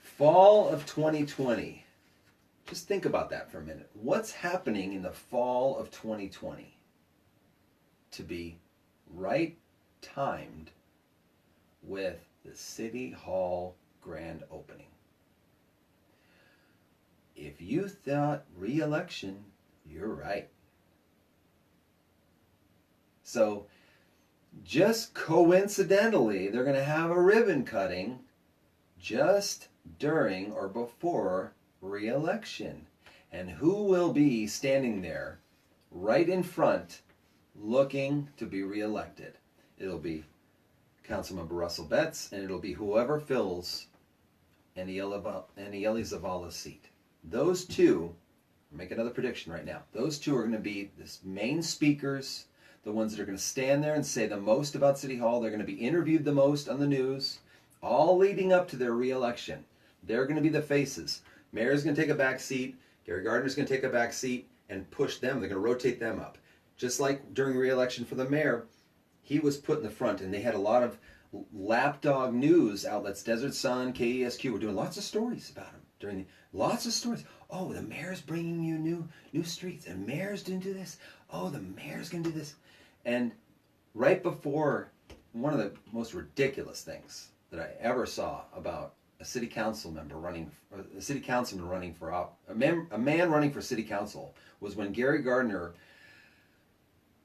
fall of 2020, just think about that for a minute. What's happening in the fall of 2020 to be right timed with the City Hall grand opening? If you thought re-election, you're right. So, just coincidentally, they're going to have a ribbon cutting just during or before re-election. And who will be standing there right in front looking to be re-elected? It'll be Councilmember Russell Betts, and it'll be whoever fills Aniela Zavala's seat. Those two make another prediction right now. Those two are going to be the main speakers, the ones that are going to stand there and say the most about City Hall. They're going to be interviewed the most on the news, all leading up to their re-election. They're going to be the faces. Mayor's going to take a back seat. Gary Gardner's going to take a back seat and push them. They're going to rotate them up. Just like during re-election for the mayor, he was put in the front, and they had a lot of lapdog news outlets, Desert Sun, KESQ, were doing lots of stories about him. Lots of stories. Oh, the mayor's bringing you new streets, and mayor's going to do this. Oh, the mayor's going to do this. And right before, one of the most ridiculous things that I ever saw about a city council member running, a city councilman running for a man running for city council, was when Gary Gardner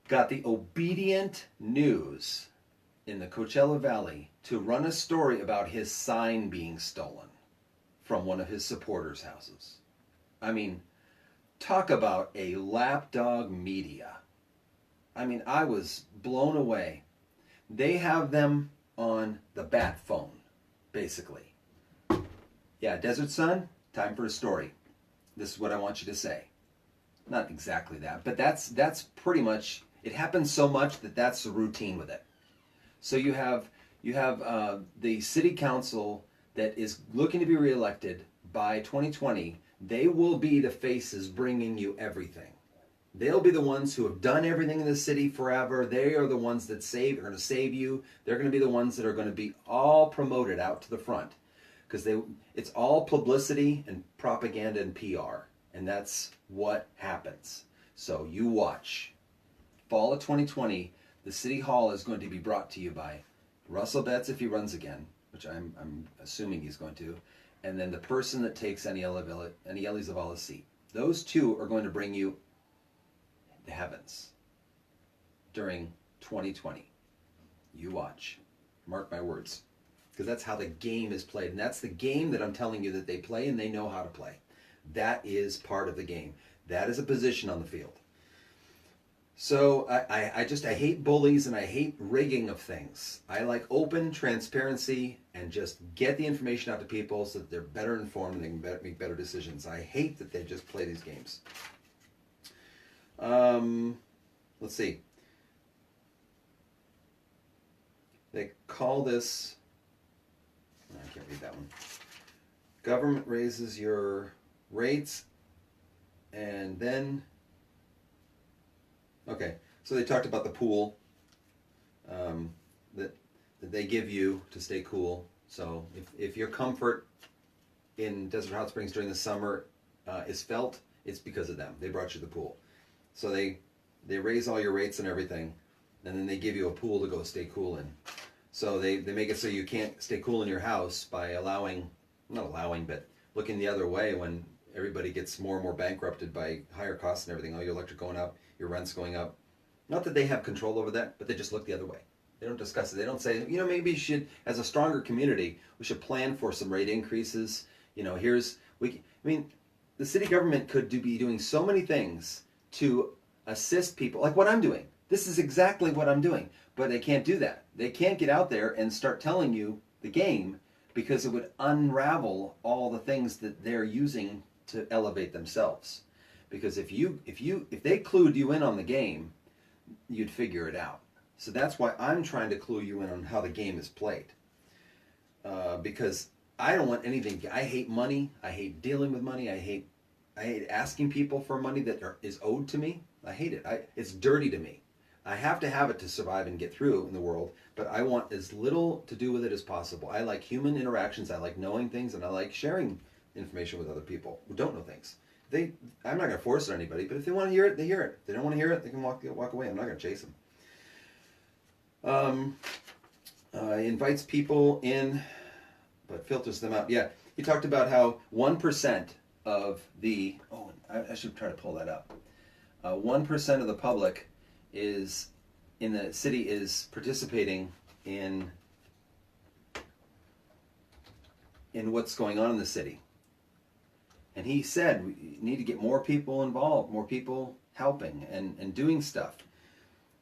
got the Obedient News in the Coachella Valley to run a story about his sign being stolen from one of his supporters' houses. I mean, talk about a lapdog media. I mean, I was blown away. They have them on the bat phone, basically. Yeah, Desert Sun, time for a story. This is what I want you to say. Not exactly that, but that's pretty much, it happens so much that that's the routine with it. So you have the city council that is looking to be reelected by 2020. They will be the faces bringing you everything. They'll be the ones who have done everything in the city forever. They are the ones that are going to save you. They're going to be the ones that are going to be all promoted out to the front, because it's all publicity and propaganda and PR, and that's what happens. So you watch. Fall of 2020, the City Hall is going to be brought to you by Russell Betts if he runs again, which I'm assuming he's going to, and then the person that takes any Elizabeth's seat. Those two are going to bring you the heavens during 2020. You watch. Mark my words. Because that's how the game is played. And that's the game that I'm telling you that they play, and they know how to play. That is part of the game. That is a position on the field. So I hate bullies, and I hate rigging of things. I like open transparency and just get the information out to people so that they're better informed and they can make better decisions. I hate that they just play these games. Let's see. They call this, I can't read that one. Government raises your rates, and then, okay, so they talked about the pool that they give you to stay cool. So if your comfort in Desert Hot Springs during the summer is felt, it's because of them. They brought you the pool. So they raise all your rates and everything, and then they give you a pool to go stay cool in. So they make it so you can't stay cool in your house by but looking the other way when everybody gets more and more bankrupted by higher costs and everything. Oh, your electric going up, your rent's going up. Not that they have control over that, but they just look the other way. They don't discuss it. They don't say, maybe you should, as a stronger community, we should plan for some rate increases. The city government could be doing so many things to assist people, like what I'm doing. This is exactly what I'm doing, but they can't do that. They can't get out there and start telling you the game, because it would unravel all the things that they're using to elevate themselves. Because if they clued you in on the game, you'd figure it out. So that's why I'm trying to clue you in on how the game is played. Because I don't want anything. I hate money. I hate dealing with money. I hate asking people for money that is owed to me. I hate it. It's dirty to me. I have to have it to survive and get through in the world, but I want as little to do with it as possible. I like human interactions. I like knowing things, and I like sharing information with other people who don't know things. I'm not going to force it on anybody, but if they want to hear it, they hear it. If they don't want to hear it, they can walk away. I'm not going to chase them. Invites people in, but filters them out. Yeah, he talked about how 1% of the, I should try to pull that up. 1% of the public is in the city is participating in what's going on in the city. And he said we need to get more people involved, more people helping and doing stuff.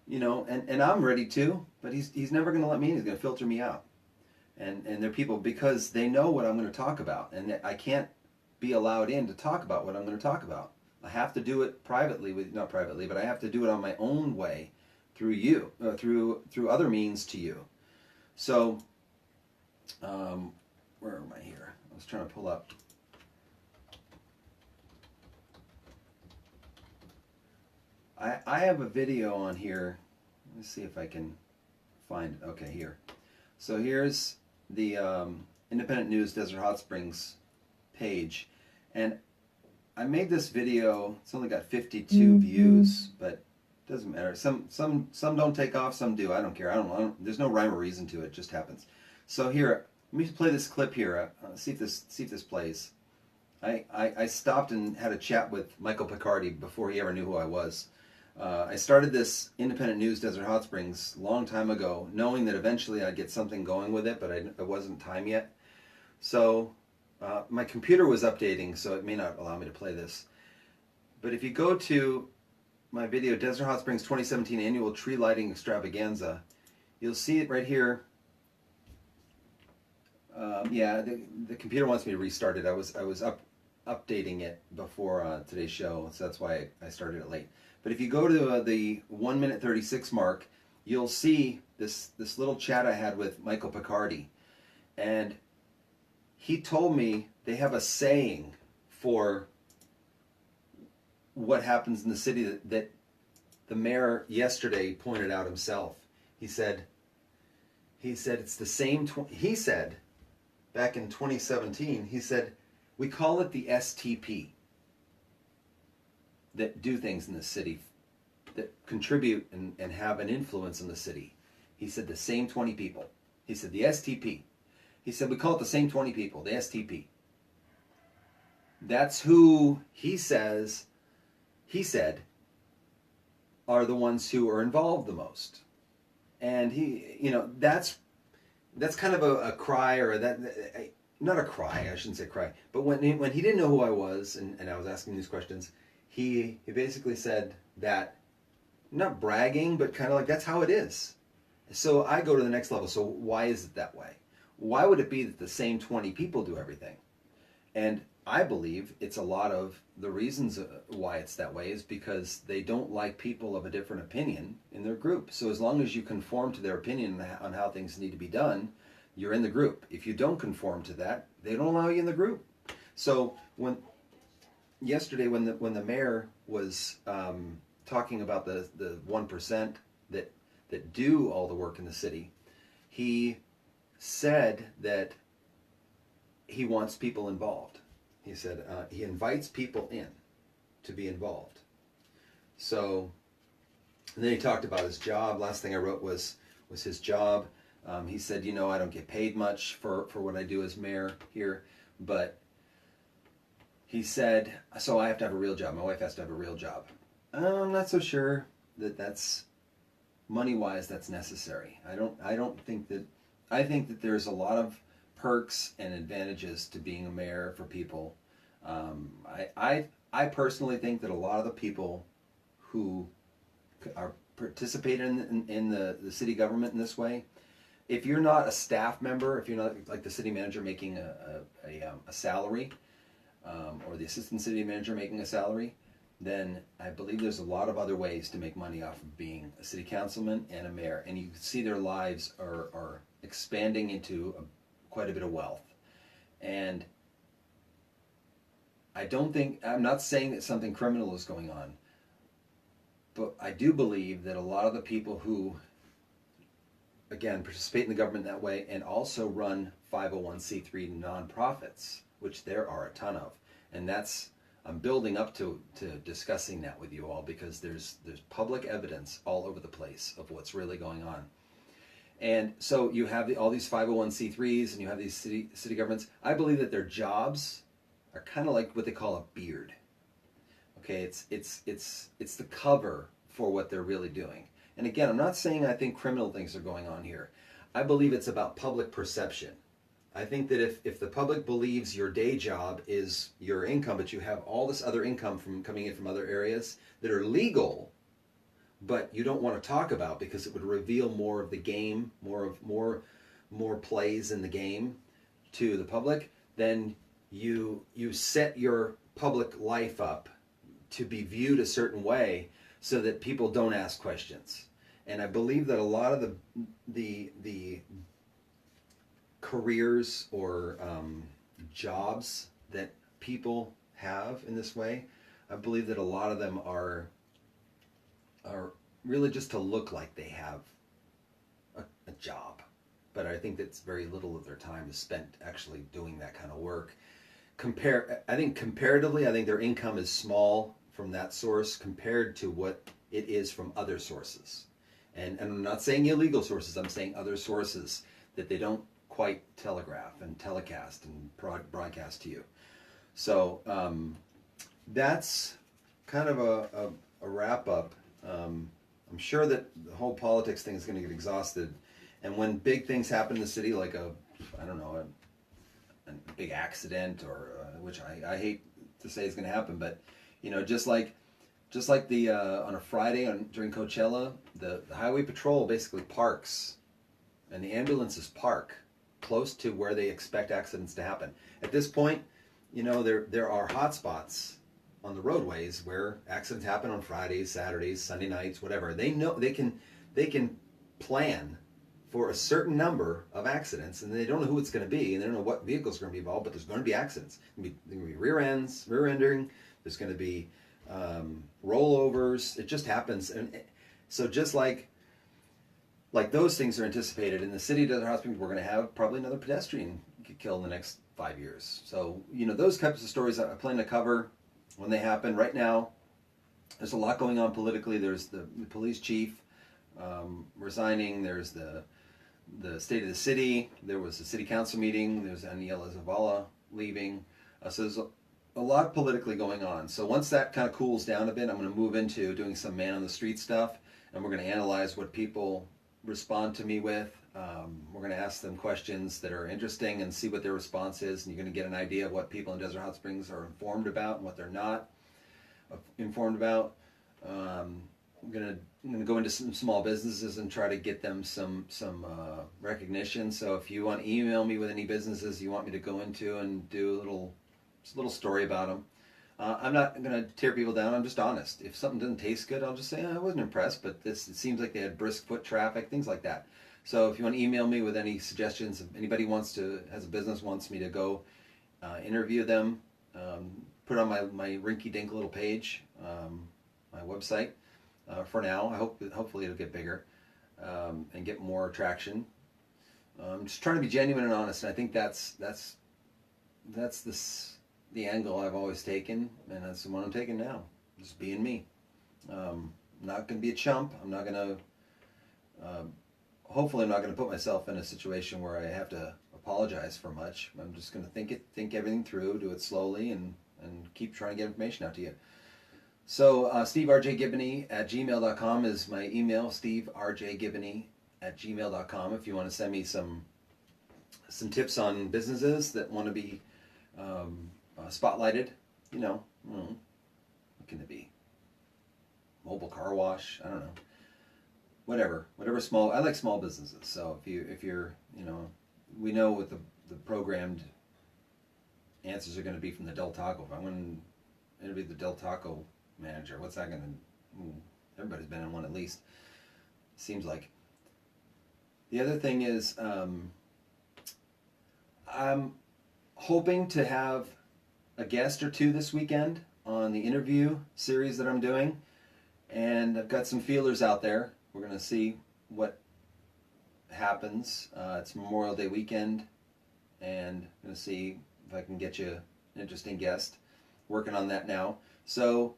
And I'm ready to, but he's never going to let me in. He's going to filter me out. And they're people, because they know what I'm going to talk about, and I can't be allowed in to talk about what I'm going to talk about. I have to do it privately, not privately, but I have to do it on my own way through you, through other means to you. So, where am I here? I was trying to pull up. I have a video on here. Let's see if I can find it. Okay, here. So here's the Independent News Desert Hot Springs page, and I made this video. It's only got 52 views, but it doesn't matter. Some don't take off, some do. I don't care. I don't. There's no rhyme or reason to it. It just happens. So here, let me play this clip here. See if this plays. I stopped and had a chat with Michael Picardi before he ever knew who I was. I started this Independent News Desert Hot Springs a long time ago, knowing that eventually I'd get something going with it, but it wasn't time yet. So my computer was updating, so it may not allow me to play this. But if you go to my video, Desert Hot Springs 2017 Annual Tree Lighting Extravaganza, you'll see it right here. Yeah, the computer wants me to restart it. I was updating it before today's show, so that's why I started it late. But if you go to the 1 minute 36 mark, you'll see this little chat I had with Michael Picardi, and he told me they have a saying for what happens in the city that the mayor yesterday pointed out himself. He said it's the same. He said back in 2017, he said, we call it the STP, that do things in the city, that contribute and have an influence in the city. He said the same 20 people. He said the STP. He said we call it the same 20 people, the STP. That's who he said are the ones who are involved the most. And that's kind of a cry, or not a cry, I shouldn't say cry, but when he didn't know who I was, and I was asking these questions, he basically said that, not bragging, but kind of like, that's how it is. So I go to the next level. So why is it that way? Why would it be that the same 20 people do everything? And I believe it's a lot of the reasons why it's that way is because they don't like people of a different opinion in their group. So as long as you conform to their opinion on how things need to be done, you're in the group. If you don't conform to that, they don't allow you in the group. So yesterday when the mayor was talking about the 1% that do all the work in the city, he said that he wants people involved. He said he invites people in to be involved. So, and then he talked about his job. Last thing I wrote was his job. He said, I don't get paid much for what I do as mayor here, but he said, so I have to have a real job. My wife has to have a real job. I'm not so sure that's money-wise that's necessary. I think that there's a lot of perks and advantages to being a mayor for people. I personally think that a lot of the people who are participating in the city government in this way, if you're not a staff member, if you're not like the city manager making a salary, or the assistant city manager making a salary, then I believe there's a lot of other ways to make money off of being a city councilman and a mayor. And you can see their lives are expanding into quite a bit of wealth. And I'm not saying that something criminal is going on, but I do believe that a lot of the people who, again, participate in the government that way and also run 501c3 nonprofits, which there are a ton of, and I'm building up to discussing that with you all, because there's public evidence all over the place of what's really going on. And so you have all these 501c3s and you have these city governments. I believe that their jobs are kind of like what they call a beard. Okay, it's the cover for what they're really doing. And again, I'm not saying I think criminal things are going on here. I believe it's about public perception. I think that if the public believes your day job is your income, but you have all this other income coming in from other areas that are legal, but you don't want to talk about because it would reveal more of the game, more plays in the game to the public, then you set your public life up to be viewed a certain way so that people don't ask questions. And I believe that a lot of the careers or jobs that people have in this way, I believe that a lot of them are really just to look like they have a job. But I think that's very little of their time is spent actually doing that kind of work. I think comparatively, I think their income is small from that source compared to what it is from other sources. And I'm not saying illegal sources, I'm saying other sources that they don't quite telegraph and telecast and broadcast to you. So that's kind of a wrap up. I'm sure that the whole politics thing is going to get exhausted. And when big things happen in the city, like a big accident, or which I hate to say is going to happen, but just like the on a Friday during Coachella, the highway patrol basically parks, and the ambulances park close to where they expect accidents to happen. At this point, there are hot spots on the roadways where accidents happen on Fridays, Saturdays, Sunday nights, whatever. They know they can plan for a certain number of accidents, and they don't know who it's going to be, and they don't know what vehicles are going to be involved, but there's going to be accidents. There's going to be rear-ending, there's going to be rollovers. It just happens. And so just like those things are anticipated, in the city Desert Hot Springs, we're going to have probably another pedestrian get killed in the next 5 years. So, those types of stories I plan to cover when they happen. Right now, there's a lot going on politically. There's the police chief resigning. There's the state of the city. There was a city council meeting. There's Aniela Zavala leaving. So there's a lot politically going on. So once that kind of cools down a bit, I'm going to move into doing some man on the street stuff, and we're going to analyze what people respond to me with. We're going to ask them questions that are interesting and see what their response is, and you're going to get an idea of what people in Desert Hot Springs are informed about and what they're not informed about. I'm going to go into some small businesses and try to get them some recognition. So if you want to email me with any businesses you want me to go into and do a little story about them. I'm not going to tear people down. I'm just honest. If something doesn't taste good, I'll just say, I wasn't impressed, but it seems like they had brisk foot traffic, things like that. So if you want to email me with any suggestions, if anybody has a business, wants me to go interview them, put it on my rinky-dink little page, my website. For now, hopefully it'll get bigger and get more traction. I'm just trying to be genuine and honest, and I think that's the angle I've always taken, and that's the one I'm taking now. Just being me. I'm not going to be a chump. I'm not going to. Hopefully, I'm not going to put myself in a situation where I have to apologize for much. I'm just going to think everything through, do it slowly, and keep trying to get information out to you. So, steverjgibbony@gmail.com is my email. steverjgibbony@gmail.com if you want to send me some tips on businesses that want to be spotlighted. What can it be? Mobile car wash? I don't know. Whatever small. I like small businesses. So if you're we know what the programmed answers are going to be from the Del Taco. If I want to interview the Del Taco manager, what's that going to? Everybody's been in one at least. Seems like. The other thing is, I'm hoping to have a guest or two this weekend on the interview series that I'm doing, and I've got some feelers out there. We're going to see what happens. It's Memorial Day weekend, and I'm going to see if I can get you an interesting guest. Working on that now. So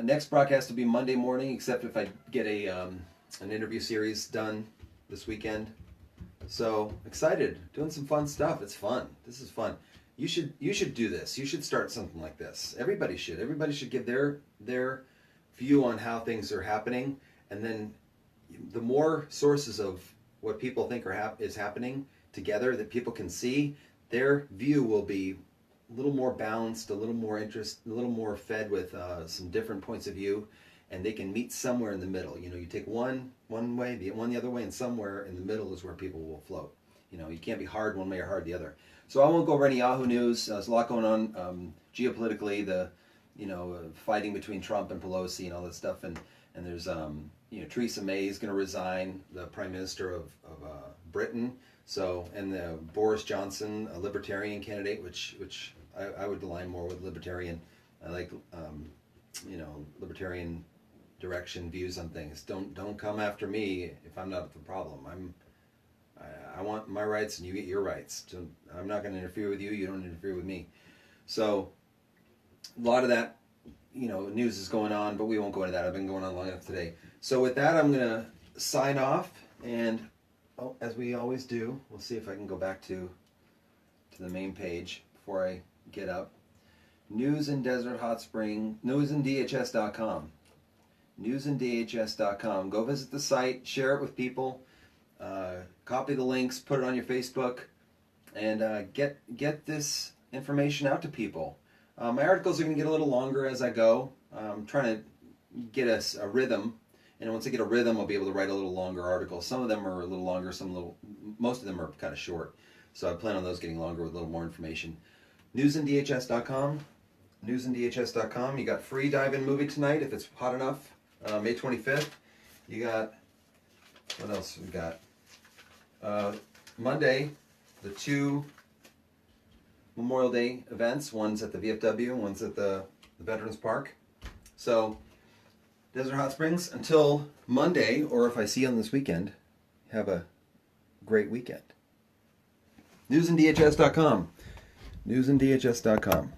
next broadcast will be Monday morning, except if I get an interview series done this weekend. So excited, doing some fun stuff. It's fun. This is fun. You should do this. You should start something like this. Everybody should. Everybody should give their view on how things are happening, and then the more sources of what people think is happening together that people can see, their view will be a little more balanced, a little more interest, a little more fed with some different points of view, and they can meet somewhere in the middle. You take one way, the other way, and somewhere in the middle is where people will float. You can't be hard one way or hard the other. So I won't go over any Yahoo news. There's a lot going on geopolitically. The fighting between Trump and Pelosi and all that stuff, and there's Theresa May is going to resign, the Prime Minister of Britain. So, and Boris Johnson, a Libertarian candidate, which I would align more with Libertarian. I like Libertarian direction, views on things. Don't come after me if I'm not the problem. I want my rights and you get your rights. I'm not going to interfere with you. You don't interfere with me. So a lot of that, news is going on, but we won't go into that. I've been going on long enough today. So with that, I'm going to sign off, and as we always do, we'll see if I can go back to the main page before I get up. News in Desert Hot Spring, newsindhs.com. Newsindhs.com. Go visit the site, share it with people, copy the links, put it on your Facebook, and get this information out to people. My articles are going to get a little longer as I go. I'm trying to get a rhythm, and once I get a rhythm, I'll be able to write a little longer articles. Some of them are a little longer, most of them are kind of short. So I plan on those getting longer with a little more information. Newsindhs.com. Newsindhs.com. You got free dive-in movie tonight if it's hot enough. May 25th. You got, what else we got? Monday, the 2 Memorial Day events. One's at the VFW, one's at the Veterans Park. So, Desert Hot Springs, until Monday, or if I see you on this weekend, have a great weekend. Newsindhs.com. Newsindhs.com.